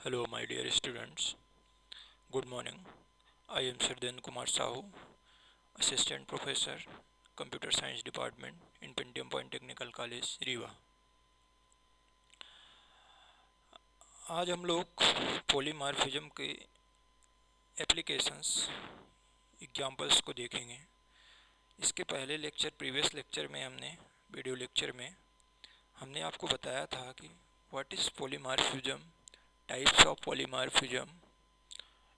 Hello, my dear students. Good morning. I am Sardin Kumar Sahu, Assistant Professor, Computer Science Department in Pentium Point Technical College, Rewa. आज हम लोग polymorphism के applications examples को देखेंगे। इसके पहले लेक्चर प्रीवियस लेक्चर में वीडियो लेक्चर में हमने आपको बताया था कि what is polymorphism, types of polymorphism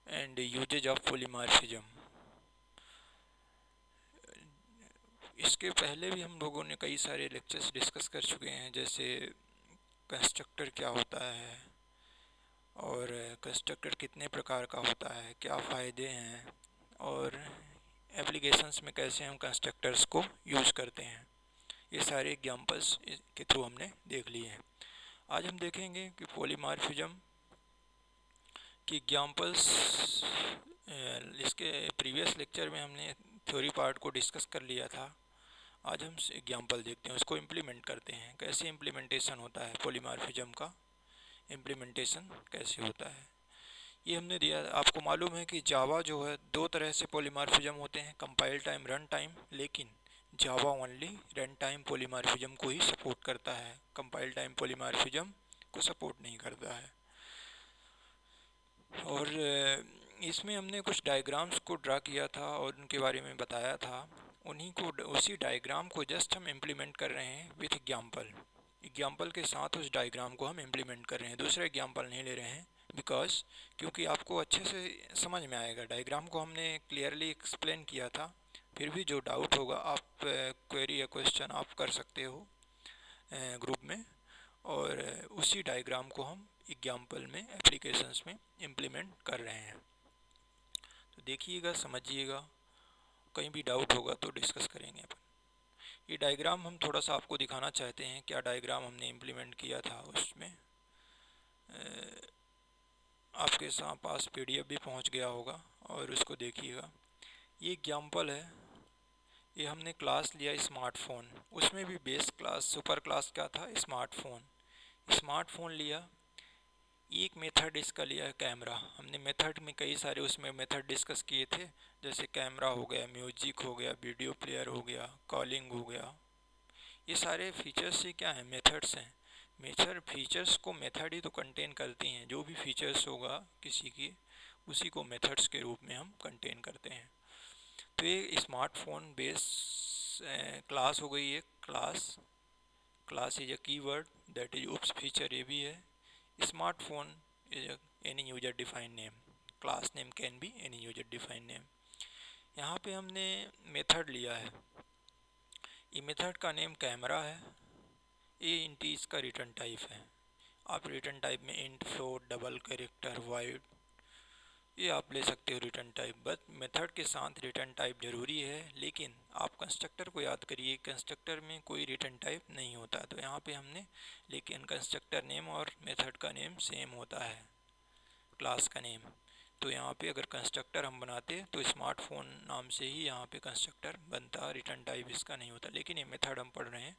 and usages of polymorphism. इसके पहले भी हम लोगों ने कई सारे लेक्चर्स डिस्कस कर चुके हैं, जैसे कंस्ट्रक्टर क्या होता है और कंस्ट्रक्टर कितने प्रकार का होता है, क्या फ़ायदे हैं और एप्लीकेशंस में कैसे हम कंस्ट्रक्टर्स को यूज़ करते हैं। ये सारे एग्जांपल्स के थ्रू हमने देख लिए हैं। आज हम देखेंगे कि पॉलीमॉर्फिज्म की एग्जांपल्स। इसके प्रीवियस लेक्चर में हमने थ्योरी पार्ट को डिस्कस कर लिया था। आज हम एग्जांपल देखते हैं, उसको इम्प्लीमेंट करते हैं, कैसे इम्प्लीमेंटेशन होता है, पॉलीमॉर्फिज्म का इम्प्लीमेंटेशन कैसे होता है ये हमने दिया। आपको मालूम है कि जावा जो है दो तरह से पॉलीमॉर्फिज्म होते हैं, कंपाइल टाइम, रन टाइम। लेकिन जावा ओनली रन टाइम पॉलीमॉर्फिज्म को ही सपोर्ट करता है, कंपाइल टाइम पॉलीमॉर्फिज्म को सपोर्ट नहीं करता है। और इसमें हमने कुछ डायग्राम्स को ड्रा किया था और उनके बारे में बताया था। उसी डायग्राम को जस्ट हम इम्प्लीमेंट कर रहे हैं विथ एग्जाम्पल के साथ उस डायग्राम को हम इम्प्लीमेंट कर रहे हैं, दूसरा एग्जाम्पल नहीं ले रहे हैं। बिकॉज क्योंकि आपको अच्छे से समझ में आएगा, डायग्राम को हमने क्लियरली एक्सप्लेन किया था। फिर भी जो डाउट होगा आप क्वेरी या क्वेश्चन आप कर सकते हो ग्रुप में, और उसी डायग्राम को हम एग्जाम्पल में एप्लीकेशंस में इम्प्लीमेंट कर रहे हैं। तो देखिएगा, समझिएगा, कहीं भी डाउट होगा तो डिस्कस करेंगे अपन। ये डायग्राम हम थोड़ा सा आपको दिखाना चाहते हैं, क्या डायग्राम हमने इम्प्लीमेंट किया था। उसमें आपके पास पीडीएफ भी पहुंच गया होगा और उसको देखिएगा। ये एग्जाम्पल है, ये हमने क्लास लिया स्मार्टफोन। उसमें भी बेस क्लास, सुपर क्लास क्या था, स्मार्टफोन लिया। एक मेथड इसका लिया है कैमरा। हमने मेथड में कई सारे उसमें मेथड डिस्कस किए थे, जैसे कैमरा हो गया, म्यूजिक हो गया, वीडियो प्लेयर हो गया, कॉलिंग हो गया। ये सारे फीचर्स ही क्या हैं, मेथड्स हैं। फीचर्स को मेथड ही तो कंटेन करती हैं। जो भी फीचर्स होगा किसी की, उसी को मेथड्स के रूप में हम कंटेन करते हैं। तो ये स्मार्टफोन बेस क्लास हो गई। एक class is a keyword that is oops feature, ये भी है। Smartphone is any user defined name, class name can be any user defined name. यहाँ पे हमने मेथड लिया है, ये मेथड का नेम कैमरा है। ये इंट इसका रिटर्न टाइप है। आप रिटर्न टाइप में int, float, double character, wide, ये आप ले सकते हो रिटर्न टाइप। बट मेथड के साथ रिटर्न टाइप जरूरी है। लेकिन आप कंस्ट्रक्टर को याद करिए, कंस्ट्रक्टर में कोई रिटर्न टाइप नहीं होता। तो यहाँ पे हमने, लेकिन कंस्ट्रक्टर नेम और मेथड का नेम सेम होता है, क्लास का नेम। तो यहाँ पे अगर कंस्ट्रक्टर हम बनाते तो स्मार्टफोन नाम से ही यहाँ पे कंस्ट्रक्टर बनता, रिटर्न टाइप इसका नहीं होता। लेकिन ये मेथड हम पढ़ रहे हैं,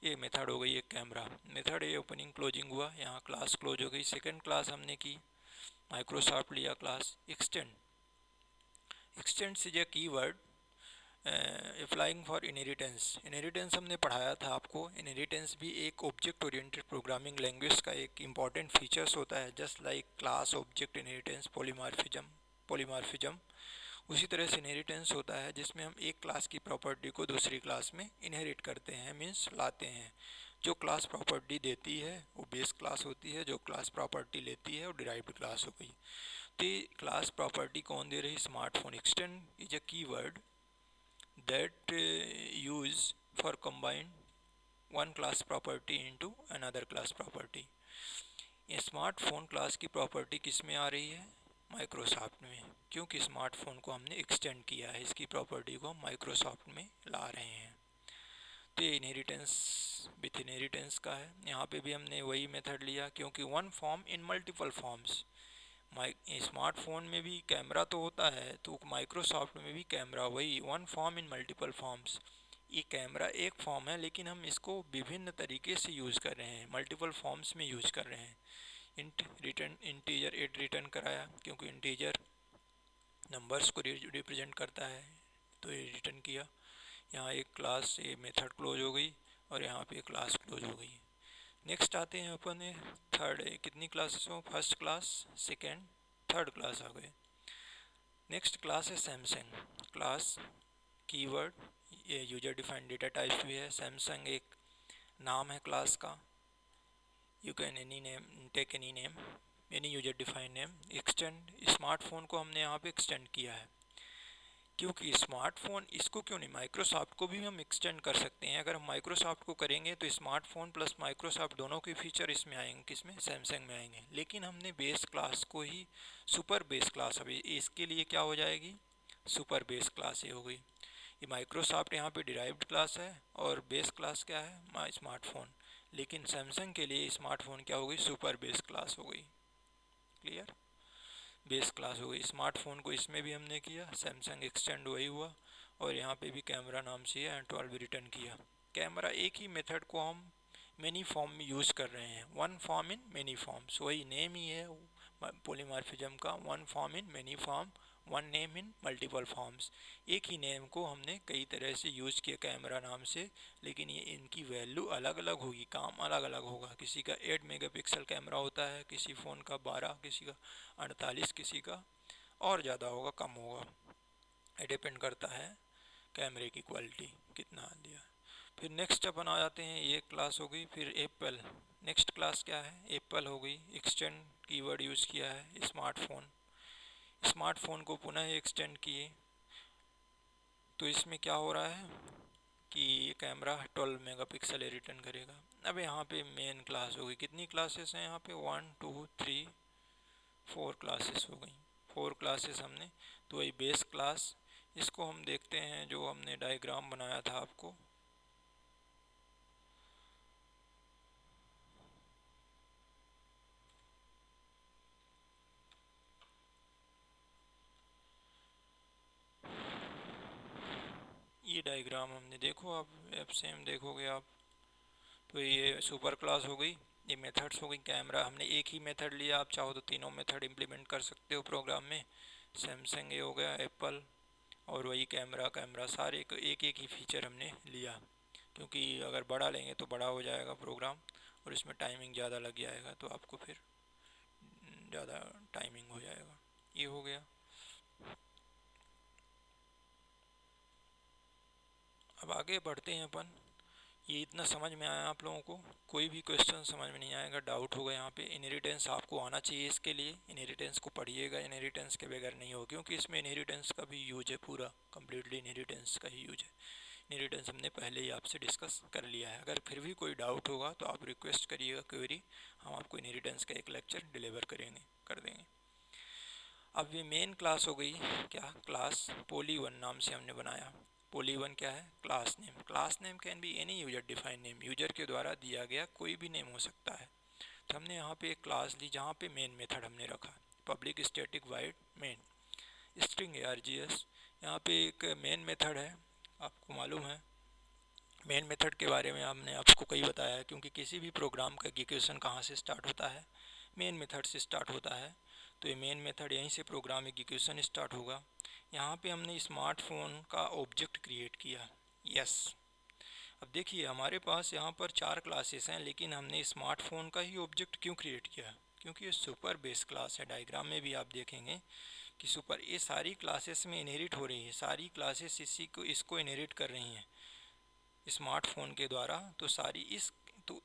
ये मेथड हो गई एक कैमरा मेथड। ये ओपनिंग क्लोजिंग हुआ, यहाँ क्लास क्लोज हो गई। सेकंड क्लास हमने की माइक्रोसॉफ्ट लिया class extend. Extend is a keyword applying for inheritance हमने पढ़ाया था आपको। इनहेरिटेंस भी एक ऑब्जेक्ट ओरिएंटेड प्रोग्रामिंग लैंग्वेज का एक इम्पॉर्टेंट फीचर्स होता है, just like class, object, inheritance, polymorphism. उसी तरह से इनहेरिटेंस होता है, जिसमें हम एक क्लास की प्रॉपर्टी को दूसरी क्लास में इनहेरिट करते हैं, मीन्स लाते हैं। जो क्लास प्रॉपर्टी देती है वो बेस क्लास होती है, जो क्लास प्रॉपर्टी लेती है वो डिराइव्ड क्लास हो गई। तो क्लास प्रॉपर्टी कौन दे रही, smartphone. Extend is a keyword that use for combine one class property into another class property। ये स्मार्टफोन क्लास की प्रॉपर्टी किस में आ रही है, माइक्रोसॉफ्ट में, क्योंकि स्मार्टफोन को हमने एक्सटेंड किया है, इसकी प्रॉपर्टी को माइक्रोसॉफ्ट में ला रहे हैं। तो ये इनहेरिटेंस विथ इनहेरिटेंस का है। यहाँ पे भी हमने वही मेथड लिया, क्योंकि one form in multiple forms. Smartphone में भी कैमरा तो होता है, तो माइक्रोसॉफ्ट में भी कैमरा, वही one form in multiple forms. ये कैमरा एक फॉर्म है, लेकिन हम इसको विभिन्न तरीके से यूज़ कर रहे हैं, मल्टीपल फॉर्म्स में यूज़ कर रहे हैं। इंट रिटर्न इंटीजर 8 रिटर्न कराया, क्योंकि इंटीजर नंबर्स को रिप्रेजेंट करता है, तो ये रिटर्न किया। यहाँ एक क्लास ये मेथड क्लोज हो गई और यहाँ पे क्लास क्लोज हो गई। नेक्स्ट आते हैं अपन थर्ड, कितनी क्लासेस हो, first class, second, third class आ गए। नेक्स्ट क्लास है सैमसंग क्लास कीवर्ड, ये यूजर डिफाइंड डेटा टाइप भी है। सैमसंग एक नाम है क्लास का, you can any name take any name, any user defined name. Extend, smartphone को हमने यहाँ पे एक्सटेंड किया है, क्योंकि स्मार्टफोन, इसको क्यों नहीं, माइक्रोसॉफ्ट को भी हम एक्सटेंड कर सकते हैं। अगर हम माइक्रोसॉफ्ट को करेंगे तो स्मार्टफोन प्लस माइक्रोसॉफ्ट दोनों के फीचर इसमें आएंगे, किसमें, सैमसंग में आएंगे। लेकिन हमने बेस क्लास को ही सुपर बेस क्लास, अभी इसके लिए क्या हो जाएगी, सुपर बेस क्लास ही हो गई। ये माइक्रोसॉफ्ट यहाँ पे डिराइव्ड क्लास है और बेस क्लास क्या है, स्मार्टफोन। लेकिन सैमसंग के लिए स्मार्टफोन क्या हो गई, सुपर बेस क्लास हो गई। क्लियर, बेस क्लास हो गई। स्मार्टफोन को इसमें भी हमने किया, सैमसंग एक्सटेंड वही हुआ। और यहाँ पे भी कैमरा नाम से है, 12 रिटर्न किया। कैमरा, एक ही मेथड को हम मेनी फॉर्म में यूज़ कर रहे हैं, one form in many forms, वही नेम ही है पॉलीमॉर्फिज्म का, one form in many form, one name in multiple forms. एक ही नेम को हमने कई तरह से यूज़ किया कैमरा नाम से, लेकिन ये इनकी वैल्यू अलग अलग होगी, काम अलग अलग होगा। किसी का 8 मेगापिक्सल कैमरा होता है, किसी फ़ोन का 12, किसी का 48, किसी का और ज़्यादा होगा, कम होगा। ये डिपेंड करता है कैमरे की क्वालिटी कितना दिया। फिर नेक्स्ट अपन आ जाते हैं, ये क्लास हो गई। फिर एप्पल, नेक्स्ट क्लास क्या है, एप्पल हो गई। एक्सटेंड कीवर्ड यूज़ किया है, स्मार्टफोन, स्मार्टफोन को पुनः एक्सटेंड किए। तो इसमें क्या हो रहा है कि ये कैमरा 12 मेगापिक्सल रिटर्न करेगा। अब यहाँ पे मेन क्लास हो गई, कितनी क्लासेस हैं यहाँ पे, 1 2 3 4 क्लासेस हो गई। 4 क्लासेस हमने, तो वही बेस क्लास। इसको हम देखते हैं, जो हमने डायग्राम बनाया था आपको, ये डायग्राम हमने, देखो आप वेब सेम देखोगे आप, तो ये सुपर क्लास हो गई। ये मेथड्स हो गई। कैमरा हमने एक ही मेथड लिया, आप चाहो तो तीनों मेथड इम्प्लीमेंट कर सकते हो प्रोग्राम में। सैमसंग ये हो गया, एप्पल, और वही कैमरा, कैमरा सारे एक एक ही फीचर हमने लिया, क्योंकि अगर बड़ा लेंगे तो बड़ा हो जाएगा प्रोग्राम और इसमें टाइमिंग ज़्यादा लग जाएगा, तो आपको फिर ज़्यादा टाइमिंग हो जाएगा। ये हो गया। अब आगे बढ़ते हैं अपन। ये इतना समझ में आया आप लोगों को, कोई भी क्वेश्चन समझ में नहीं आएगा, डाउट होगा यहाँ पे। इनहेरिटेंस आपको आना चाहिए, इसके लिए इनहेरिटेंस को पढ़िएगा, इनहेरिटेंस के बगैर नहीं हो, क्योंकि इसमें इनहेरिटेंस का भी यूज है, पूरा कम्प्लीटली इनहेरिटेंस का ही यूज है। इनहेरिटेंस हमने पहले ही आपसे डिस्कस कर लिया है। अगर फिर भी कोई डाउट होगा तो आप रिक्वेस्ट करिएगा, क्वेरी, हम आपको इनहेरिटेंस का एक लेक्चर डिलीवर कर देंगे। अब ये मेन क्लास हो गई, क्या क्लास, पोली1 नाम से हमने बनाया। पोली1 क्या है, class name. Class name can be any user defined name, user के द्वारा दिया गया कोई भी नेम हो सकता है। तो हमने यहाँ पे एक क्लास ली, जहाँ पे मेन मेथड हमने रखा, public static wide main string args। यहाँ पे एक मेन मेथड है, आपको मालूम है मेन मेथड के बारे में हमने आपको कई बताया है, क्योंकि किसी भी प्रोग्राम का एग्जीक्यूशन कहाँ से स्टार्ट होता है, मेन मेथड से स्टार्ट होता है। तो ये मेन मेथड, यहीं से प्रोग्राम एग्जीक्यूशन स्टार्ट होगा। यहाँ पे हमने स्मार्टफोन का ऑब्जेक्ट क्रिएट किया, यस। अब देखिए हमारे पास यहाँ पर 4 क्लासेस हैं, लेकिन हमने स्मार्टफोन का ही ऑब्जेक्ट क्यों क्रिएट किया, क्योंकि ये सुपर बेस क्लास है। डायग्राम में भी आप देखेंगे कि सुपर, ये सारी क्लासेस में इनहेरिट हो रही है, सारी क्लासेस इसको इनहेरिट कर रही हैं स्मार्टफोन के द्वारा। तो सारी इस, तो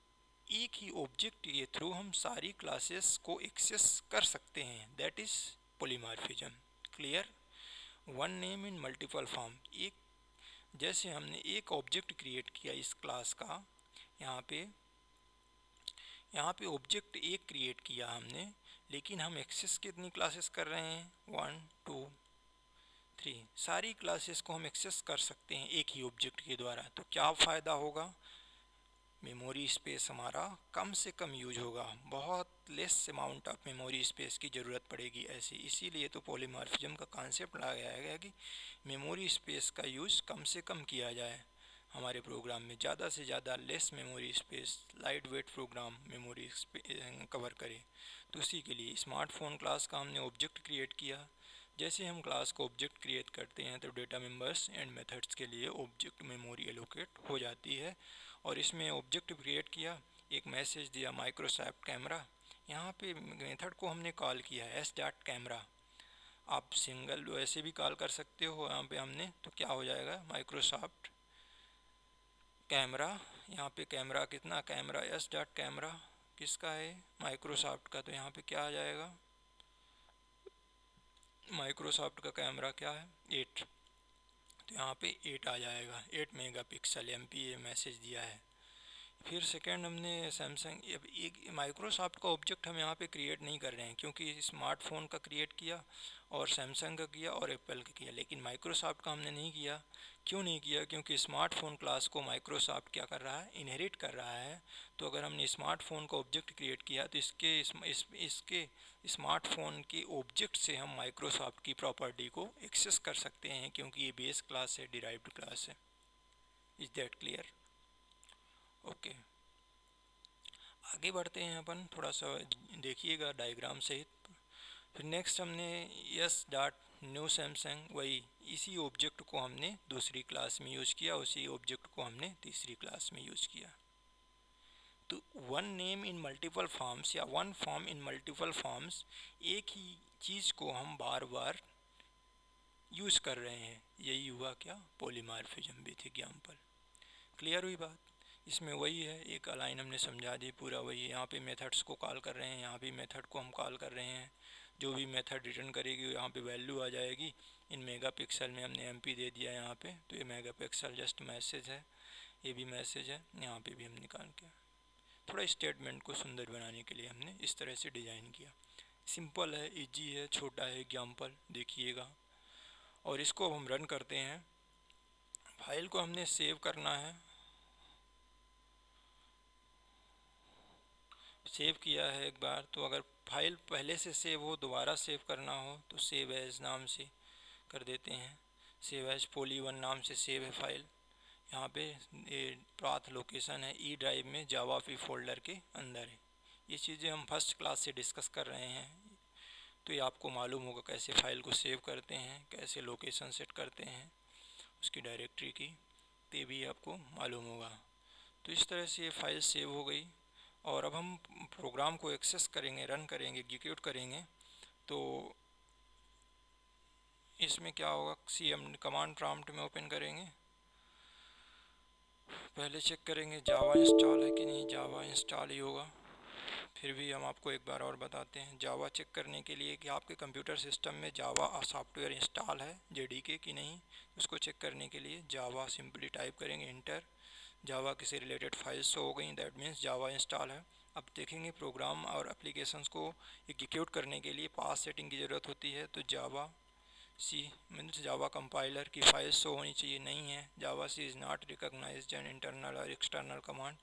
एक ही ऑब्जेक्ट के थ्रू हम सारी क्लासेस को एक्सेस कर सकते हैं, that is polymorphism. Clear, one name in multiple form. एक, जैसे हमने एक ऑब्जेक्ट क्रिएट किया इस क्लास का, यहाँ पे ऑब्जेक्ट एक क्रिएट किया हमने, लेकिन हम एक्सेस कितनी क्लासेस कर रहे हैं, 1 2 3, सारी क्लासेस को हम एक्सेस कर सकते हैं एक ही ऑब्जेक्ट के द्वारा। तो क्या फ़ायदा होगा, मेमोरी स्पेस हमारा कम से कम यूज होगा, बहुत less amount of memory space की ज़रूरत पड़ेगी ऐसे। इसीलिए तो पॉलीमॉर्फिज्म का कॉन्सेप्ट लगाया गया है कि मेमोरी स्पेस का यूज़ कम से कम किया जाए, हमारे प्रोग्राम में ज़्यादा से ज़्यादा less memory space, light weight program memory cover करे। तो उसी के लिए स्मार्टफोन क्लास का हमने ऑब्जेक्ट क्रिएट किया। जैसे हम क्लास को ऑब्जेक्ट क्रिएट करते हैं तो डेटा मेंबर्स एंड मेथड्स के लिए ऑब्जेक्ट मेमोरी एलोकेट हो जाती है। और इसमें ऑब्जेक्ट क्रिएट किया, एक मैसेज दिया माइक्रोसॉफ्ट कैमरा। यहाँ पे मेथड को हमने कॉल किया एस डॉट कैमरा। आप सिंगल वैसे भी कॉल कर सकते हो यहाँ पे हमने, तो क्या हो जाएगा माइक्रोसॉफ्ट कैमरा। यहाँ पे कैमरा कितना, कैमरा एस डॉट कैमरा किसका है, माइक्रोसॉफ्ट का। तो यहाँ पे क्या आ जाएगा, माइक्रोसॉफ्ट का कैमरा क्या है 8। तो यहाँ पे 8 आ जाएगा, 8 मेगापिक्सल एमपी मैसेज दिया है। फिर सेकंड हमने सैमसंग, अब एक माइक्रोसॉफ्ट का ऑब्जेक्ट हम यहाँ पे क्रिएट नहीं कर रहे हैं क्योंकि स्मार्टफोन का क्रिएट किया और सैमसंग का किया और एप्पल का किया, लेकिन माइक्रोसॉफ्ट का हमने नहीं किया। क्यों नहीं किया, क्योंकि स्मार्टफोन क्लास को माइक्रोसॉफ्ट क्या कर रहा है, इनहेरिट कर रहा है। तो अगर हमने स्मार्टफोन का ऑब्जेक्ट क्रिएट किया तो इसके स्मार्टफोन के ऑब्जेक्ट से हम माइक्रोसॉफ्ट की प्रॉपर्टी को एक्सेस कर सकते हैं, क्योंकि ये बेस क्लास है, डिराइव्ड क्लास है। Is that clear? ओके, आगे बढ़ते हैं अपन, थोड़ा सा देखिएगा डायग्राम सहित। फिर नेक्स्ट हमने यस डॉट न्यू सैमसंग, वही इसी ऑब्जेक्ट को हमने दूसरी क्लास में यूज़ किया, उसी ऑब्जेक्ट को हमने तीसरी क्लास में यूज़ किया। तो one name in multiple forms या one form in multiple forms, एक ही चीज़ को हम बार बार यूज़ कर रहे हैं, यही हुआ क्या, पॉलीमॉर्फिज्म विथ एग्जांपल। क्लियर हुई बात? इसमें वही है, एक लाइन हमने समझा दी, पूरा वही है। यहाँ पे मेथड्स को कॉल कर रहे हैं, यहाँ भी मेथड को हम कॉल कर रहे हैं। जो भी मेथड रिटर्न करेगी यहाँ पे वैल्यू आ जाएगी। इन मेगापिक्सल में हमने एमपी दे दिया यहाँ पे, तो ये मेगापिक्सल जस्ट मैसेज है, ये भी मैसेज है। यहाँ पे भी हम निकाल के थोड़ा स्टेटमेंट को सुंदर बनाने के लिए हमने इस तरह से डिज़ाइन किया। सिंपल है, इजी है, छोटा है एग्जाम्पल, देखिएगा। और इसको अब हम रन करते हैं। फाइल को हमने सेव करना है, सेव किया है एक बार। तो अगर फाइल पहले से सेव हो, दोबारा सेव करना हो तो सेव एज नाम से कर देते हैं। सेव एज पोली1 नाम से सेव है फाइल। यहाँ पे ये पाथ लोकेशन है ई ड्राइव में जावा पी फोल्डर के अंदर है। ये चीज़ें हम फर्स्ट क्लास से डिस्कस कर रहे हैं, तो ये आपको मालूम होगा कैसे फाइल को सेव करते हैं, कैसे लोकेशन सेट करते हैं उसकी डायरेक्टरी की, तो भी आपको मालूम होगा। तो इस तरह से ये फाइल सेव हो गई। और अब हम प्रोग्राम को एक्सेस करेंगे, रन करेंगे, एग्जीक्यूट करेंगे। तो इसमें क्या होगा, cmd कमांड प्रॉम्प्ट में ओपन करेंगे, पहले चेक करेंगे जावा इंस्टॉल है कि नहीं, जावा इंस्टॉल ही होगा। फिर भी हम आपको एक बार और बताते हैं, जावा चेक करने के लिए कि आपके कंप्यूटर सिस्टम में जावा सॉफ्टवेयर इंस्टॉल है जेडीके की नहीं, उसको चेक करने के लिए जावा सिंपली टाइप करेंगे इंटर। जावा से रिलेटेड फाइल्स हो गई, दैट मीन्स जावा इंस्टॉल है। अब देखेंगे प्रोग्राम और एप्लीकेशंस को एग्जीक्यूट करने के लिए पास सेटिंग की ज़रूरत होती है। तो javac means Java compiler की फाइल शो होनी चाहिए, नहीं है। Javac is not recognized an internal और एक्सटर्नल कमांड।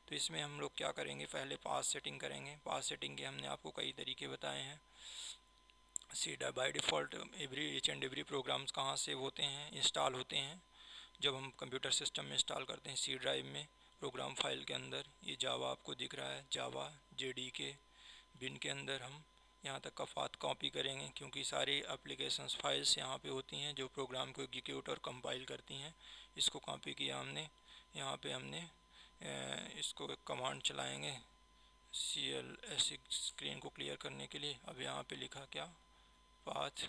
तो इसमें हम लोग क्या करेंगे, पहले पास सेटिंग करेंगे। पास सेटिंग के हमने आपको कई तरीके बताए हैं। C by default each and every programs कहाँ सेव होते हैं, इंस्टॉल होते हैं, जब हम कंप्यूटर सिस्टम में इंस्टॉल करते हैं सी ड्राइव में प्रोग्राम फाइल के अंदर। ये जावा आपको दिख रहा है, जावा जेडीके बिन के अंदर हम यहाँ तक का पाथ कॉपी करेंगे, क्योंकि सारी एप्लीकेशंस फाइल्स यहाँ पे होती हैं जो प्रोग्राम को एग्जीक्यूट और कंपाइल करती हैं। इसको कॉपी किया हमने, यहाँ पे हमने इसको एक कमांड चलाएंगे CL ऐसी स्क्रीन को क्लियर करने के लिए। अब यहाँ पे लिखा क्या, पाथ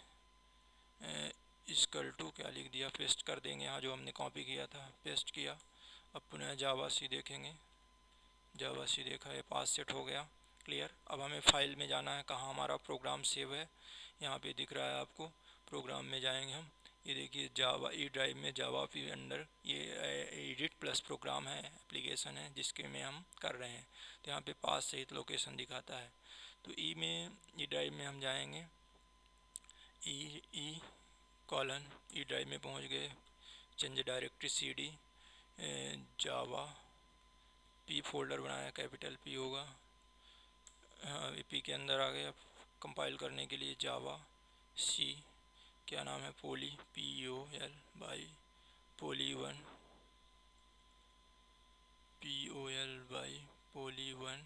इक्वल टू क्या लिख दिया, पेस्ट कर देंगे यहाँ जो हमने कॉपी किया था, पेस्ट किया। अब पुनः जावा सी देखेंगे, जावा सी देखा है, पास सेट हो गया, क्लियर। अब हमें फाइल में जाना है, कहाँ हमारा प्रोग्राम सेव है, यहाँ पे दिख रहा है आपको। प्रोग्राम में जाएंगे हम, ये देखिए जावा ई ड्राइव में जावा पी अंडर ये एडिट प्लस प्रोग्राम है, एप्लीकेशन है जिसके में हम कर रहे हैं। तो यहाँ पे पास सहित लोकेशन दिखाता है। तो ई में, ई ड्राइव में हम जाएंगे, ई कॉलन ई ड्राइव में पहुँच गए, चेंज डायरेक्टरी CD जावा पी फोल्डर बनाया, कैपिटल पी होगा, हाँ पी के अंदर आ गए। अब कंपाइल करने के लिए जावा सी, क्या नाम है, पोली POL बाई पोली1 POLY poly1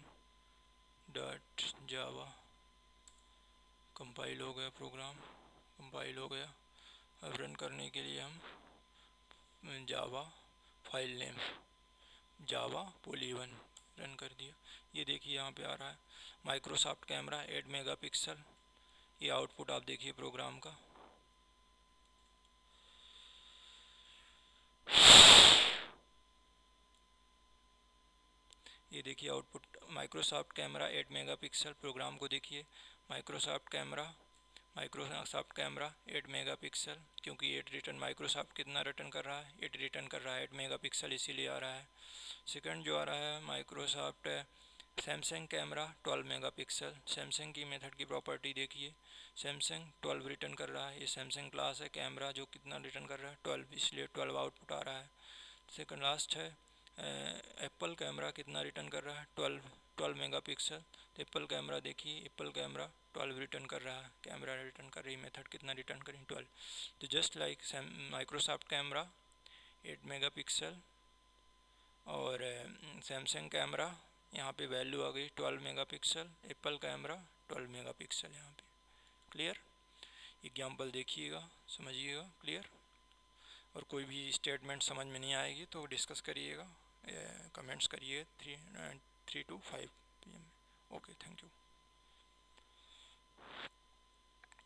dot java. Compile हो गया, प्रोग्राम कंपाइल हो गया। अब रन करने के लिए हम Java file name Java poly1 run कर दिया। ये देखिए यहाँ पे आ रहा है माइक्रोसॉफ्ट कैमरा 8 मेगापिक्सल। ये आउटपुट आप देखिए प्रोग्राम का। ये देखिए output Microsoft camera 8 megapixel. Program को देखिए माइक्रोसॉफ्ट कैमरा 8 मेगापिक्सल, क्योंकि 8 रिटर्न माइक्रोसॉफ्ट कितना रिटर्न कर रहा है, 8 रिटर्न कर रहा है, 8 मेगापिक्सल इसीलिए आ रहा है। सेकंड जो आ रहा है Microsoft Samsung camera 12 megapixel. Samsung की मेथड की प्रॉपर्टी देखिए, सैमसंग 12 रिटर्न कर रहा है। ये सैमसंग क्लास है कैमरा जो कितना रिटर्न कर रहा है 12, इसलिए 12 आउटपुट आ रहा है। सेकंड लास्ट है एप्पल कैमरा कितना रिटर्न कर रहा है 12 मेगापिक्सल। तो एप्पल कैमरा देखिए, एप्पल कैमरा 12 रिटर्न कर रहा है, कैमरा रिटर्न कर रही मेथड कितना रिटर्न करें 12। तो just like Microsoft camera 8 megapixel और सैमसंग कैमरा यहाँ पे वैल्यू आ गई 12 मेगापिक्सल, एप्पल कैमरा 12 मेगापिक्सल यहाँ पे। क्लियर? एग्जाम्पल देखिएगा, समझिएगा। क्लियर? और कोई भी स्टेटमेंट समझ में नहीं आएगी तो डिस्कस करिएगा, कमेंट्स करिए 3 to 5 PM। Okay, thank you.